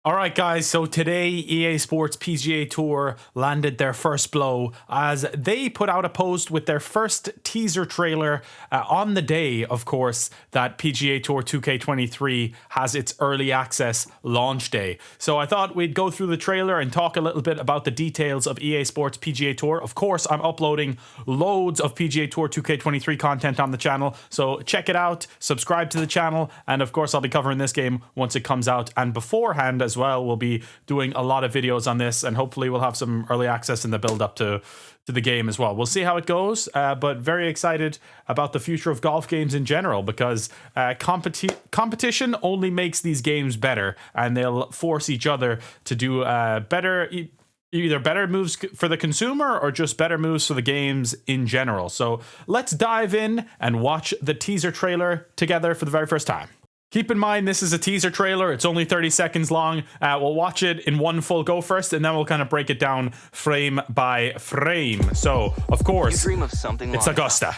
All right, guys, so today EA Sports PGA Tour landed their first blow as they put out a post with their first teaser trailer on the day, of course, that PGA Tour 2K23 has its early access launch day. So I thought we'd go through the trailer and talk a little bit about the details of EA Sports PGA Tour. Of course, I'm uploading loads of PGA Tour 2K23 content on the channel, so check it out, subscribe to the channel, and of course I'll be covering this game once it comes out, and beforehand as well, we'll be doing a lot of videos on this, and hopefully we'll have some early access in the build up to the game as well. We'll see how it goes, but very excited about the future of golf games in general, because competition only makes these games better, and they'll force each other to do either better moves for the consumer or just better moves for the games in general. So let's dive in and watch the teaser trailer together for the very first time. Keep in mind, this is a teaser trailer. It's only 30 seconds long. We'll watch it in one full go first, and then we'll kind of break it down frame by frame. So, of course, you dream of something it's Augusta.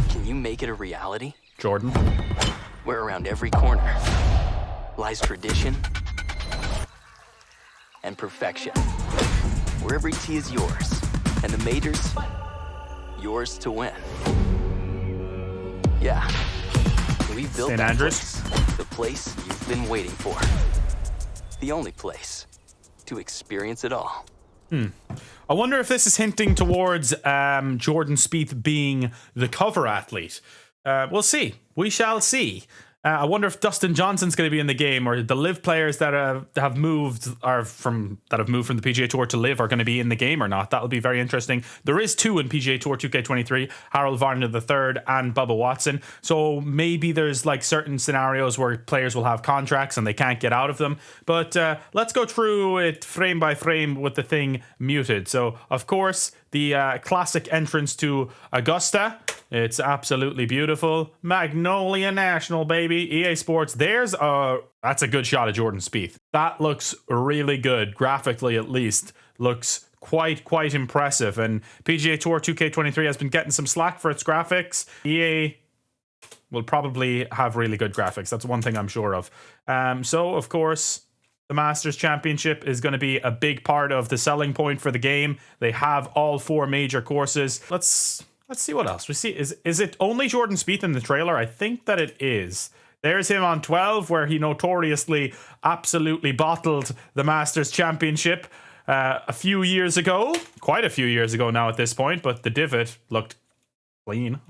Can you make it a reality? Jordan. Where around every corner lies tradition and perfection. Where every tee is yours, and the majors, yours to win. Yeah. We've built St. that Andrews. place, the place you've been waiting for. The only place to experience it all. I wonder if this is hinting towards Jordan Spieth being the cover athlete. We'll see. We shall see. I wonder if Dustin Johnson's going to be in the game, or the LIV players that have moved from the PGA Tour to LIV are going to be in the game or not. That'll be very interesting. There is two in PGA Tour 2K23, Harold Varner III and Bubba Watson. So maybe there's like certain scenarios where players will have contracts and they can't get out of them. But let's go through it frame by frame with the thing muted. So of course, the classic entrance to Augusta. It's absolutely beautiful. Magnolia National, baby. EA Sports. That's a good shot of Jordan Spieth. That looks really good, graphically at least. Looks quite impressive. And PGA Tour 2K23 has been getting some slack for its graphics. EA will probably have really good graphics. That's one thing I'm sure of. So, of course, the Masters Championship is going to be a big part of the selling point for the game. They have all four major courses. Let's see what else we see. Is it only Jordan Spieth in the trailer? I think that it is. There's him on 12, where he notoriously absolutely bottled the Masters Championship a few years ago. Quite a few years ago now at this point, but the divot looked clean.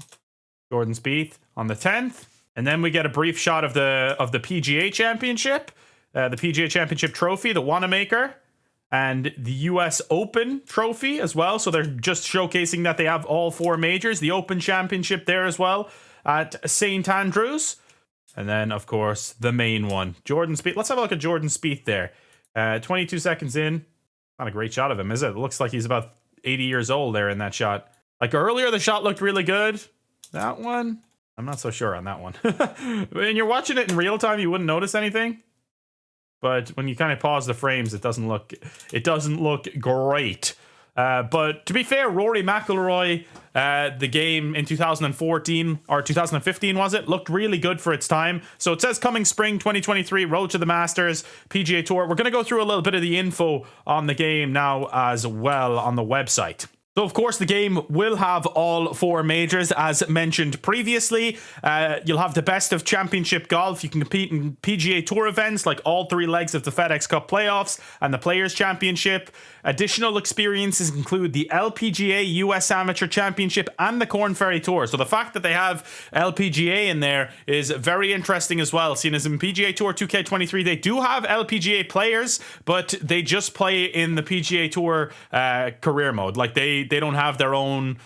Jordan Spieth on the 10th. And then we get a brief shot of the PGA Championship. The PGA Championship trophy, the Wanamaker, and the US Open trophy as well. So they're just showcasing that they have all four majors. The Open Championship there as well at St. Andrews. And then, of course, the main one, Jordan Spieth. Let's have a look at Jordan Spieth there. 22 seconds in. Not a great shot of him, is it? It looks like he's about 80 years old there in that shot. Like earlier, the shot looked really good. That one, I'm not so sure on that one. When you're watching it in real time, you wouldn't notice anything. But when you kind of pause the frames, it doesn't look great. But to be fair, Rory McIlroy, the game in 2014 or 2015 was it, looked really good for its time. So it says coming spring 2023, Road to the Masters, PGA Tour. We're going to go through a little bit of the info on the game now as well on the website. So, of course, the game will have all four majors, as mentioned previously. You'll have the best of championship golf. You can compete in PGA Tour events like all three legs of the FedEx Cup playoffs and the Players' Championship. Additional experiences include the LPGA US Amateur Championship and the Corn Ferry Tour. So the fact that they have LPGA in there is very interesting as well, seeing as in PGA Tour 2K23 they do have LPGA players, but they just play in the PGA Tour career mode. Like they don't have their own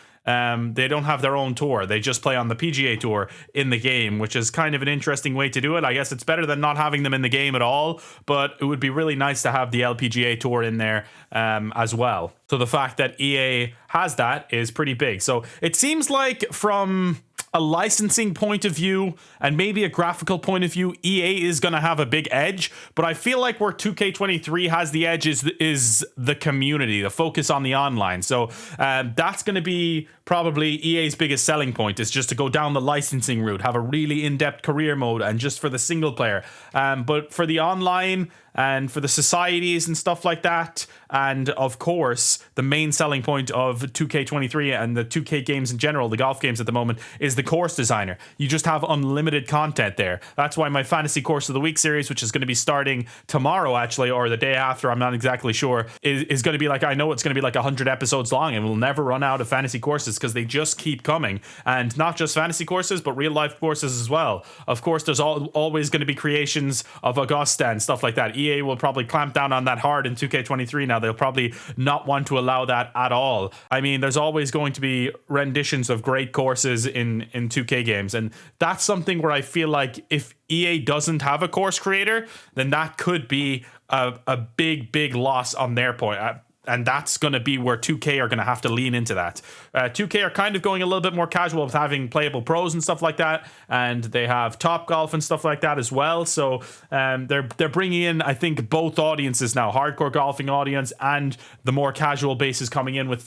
tour. They just play on the PGA Tour in the game, which is kind of an interesting way to do it. I guess it's better than not having them in the game at all, but it would be really nice to have the LPGA Tour in there as well. So the fact that EA has that is pretty big. So it seems like from a licensing point of view and maybe a graphical point of view, EA is going to have a big edge. But I feel like where 2K23 has the edge is the community, the focus on the online. So that's going to be probably EA's biggest selling point, is just to go down the licensing route, have a really in-depth career mode, and just for the single player. But for the online and for the societies and stuff like that, and of course the main selling point of 2K23 and the 2K games in general, the golf games at the moment, is the course designer. You just have unlimited content there. That's why my fantasy course of the week series, which is going to be starting tomorrow actually, or the day after, I'm not exactly sure, is going to be like, I know it's going to be like 100 episodes long, and we'll never run out of fantasy courses because they just keep coming. And not just fantasy courses, but real life courses as well. Of course, there's always going to be creations of Augusta and stuff like that. EA will probably clamp down on that hard in 2K23 now. They'll probably not want to allow that at all. I mean, there's always going to be renditions of great courses in 2K games, and that's something where I feel like if EA doesn't have a course creator, then that could be a big loss on their point. And that's going to be where 2K are going to have to lean into that. 2K are kind of going a little bit more casual with having playable pros and stuff like that, and they have Top Golf and stuff like that as well. So they're bringing in, I think, both audiences now, hardcore golfing audience and the more casual bases coming in with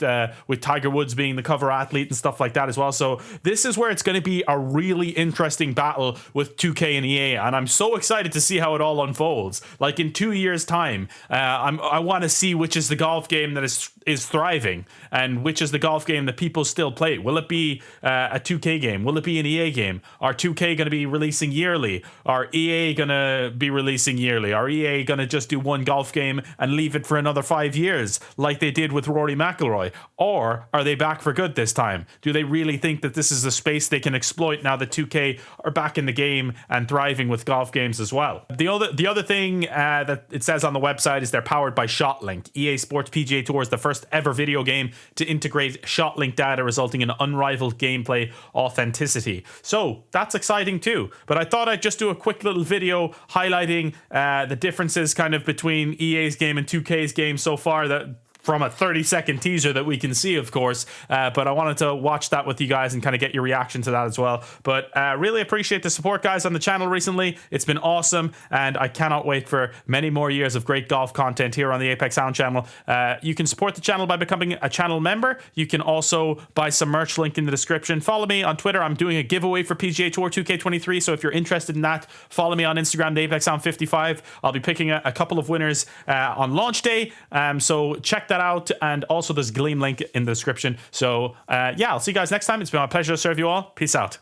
Tiger Woods being the cover athlete and stuff like that as well. So this is where it's going to be a really interesting battle with 2K and EA, and I'm so excited to see how it all unfolds. Like in 2 years' time, I want to see which is the golf game that is thriving and which is the golf game that people still play. Will it be a 2K game? Will it be an EA game? Are 2K going to be releasing yearly? Are EA going to be releasing yearly? Are EA going to just do one golf game and leave it for another 5 years like they did with Rory McIlroy? Or are they back for good this time? Do they really think that this is a space they can exploit now that 2K are back in the game and thriving with golf games as well? The other thing that it says on the website is they're powered by ShotLink. EA Sports PGA Tour is the first ever video game to integrate ShotLink data, resulting in unrivaled gameplay authenticity. So that's exciting too. But I thought I'd just do a quick little video highlighting the differences kind of between EA's game and 2K's game so far, that from a 30-second teaser that we can see, of course. But I wanted to watch that with you guys and kind of get your reaction to that as well. But really appreciate the support, guys, on the channel recently. It's been awesome, and I cannot wait for many more years of great golf content here on the Apex Sound channel. You can support the channel by becoming a channel member. You can also buy some merch, link in the description. Follow me on Twitter. I'm doing a giveaway for PGA Tour 2K23, so if you're interested in that, follow me on Instagram, the Apex Sound 55. I'll be picking a couple of winners on launch day, so check that out. And also there's a Gleam link in the description. So yeah, I'll see you guys next time. It's been my pleasure to serve you all. Peace out.